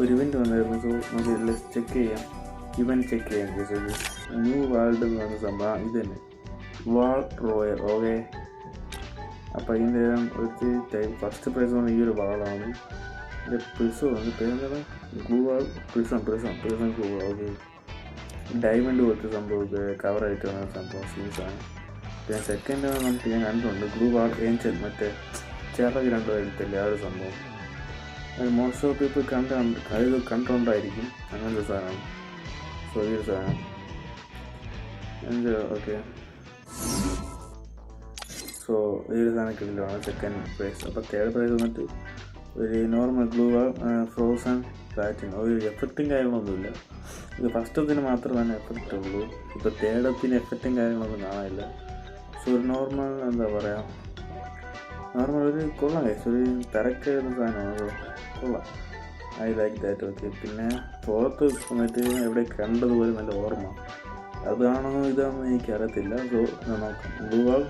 ഒരു ഇവൻറ്റ് വന്നായിരുന്നു. സോ നമുക്ക് ചെക്ക് ചെയ്യാം, ഇവൻറ്റ് ചെക്ക് ചെയ്യാം. കേസ് ഒരു ന്യൂ വേൾഡ് എന്ന് പറഞ്ഞ സംഭവം ഇത് തന്നെ, വാൾ റോയൽ. ഓക്കെ, അപ്പോൾ ഇതിൻ്റെ ഒരു ടൈപ്പ് ഫസ്റ്റ് പ്രൈസ് പറഞ്ഞാൽ ഈ ഒരു വാളാണ്. ഇതിൻ്റെ പ്രിസം ആണ് പേര്, ഗ്ലൂ വാൾ പ്രിസം ഗ്ലൂ. ഓക്കെ, ഡയമണ്ട് പോലത്തെ സംഭവമൊക്കെ കവറായിട്ട് വന്ന സംഭവം ഷൂസാണ്. പിന്നെ സെക്കൻഡ് നമുക്ക് ഞാൻ കണ്ടിട്ടുണ്ട്, ഗ്ലൂ വാൾ ഏഞ്ചൽ, മറ്റേ ചിറക് രണ്ടോ എടുത്തില്ലേ ആ ഒരു സംഭവം. അത് മോസ്റ്റ് ഓഫ് പീപ്പിൾ കണ്ടിട്ടുണ്ടായിരിക്കും, അങ്ങനത്തെ സാധനമാണ്. സോ ഈ ഒരു സാധനം ഓക്കെ. സോ ഈ ഒരു സാധനം കിട്ടില്ലാണ് സെക്കൻഡ് പ്രൈസ്. അപ്പോൾ തേർഡ് പ്രൈസ് വന്നിട്ട് ഒരു നോർമൽ ഗ്ലൂ വാൾ ഫ്രോസൺ പ്ലാറ്റിൻ. ഒരു എഫക്റ്റും കാര്യങ്ങളൊന്നുമില്ല. ഇത് ഫസ്റ്റത്തിന് മാത്രമാണ് എഫക്റ്റ് ഉള്ളൂ. ഇപ്പോൾ തേർഡത്തിന് എഫക്റ്റും കാര്യങ്ങളൊന്നും കാണാനില്ല. സോ ഒരു നോർമൽ എന്താ പറയുക, നോർമൽ ഒരു കൊള്ളാം കേസ്, ഒരു തിരക്ക് എഴുതുന്ന സാധനമാണ്. കൊള്ളാം, ഐ ലൈക്ക് ദാറ്റ്. ഓക്കെ, പിന്നെ പുറത്ത് വന്നിട്ട് എവിടെ കണ്ടതുപോലെ നല്ല ഓർമ്മ, അതാണോ ഇതാണെന്ന് എനിക്കറിയത്തില്ല. സോ നോക്കാം. ഗ്ലൂ വാൾ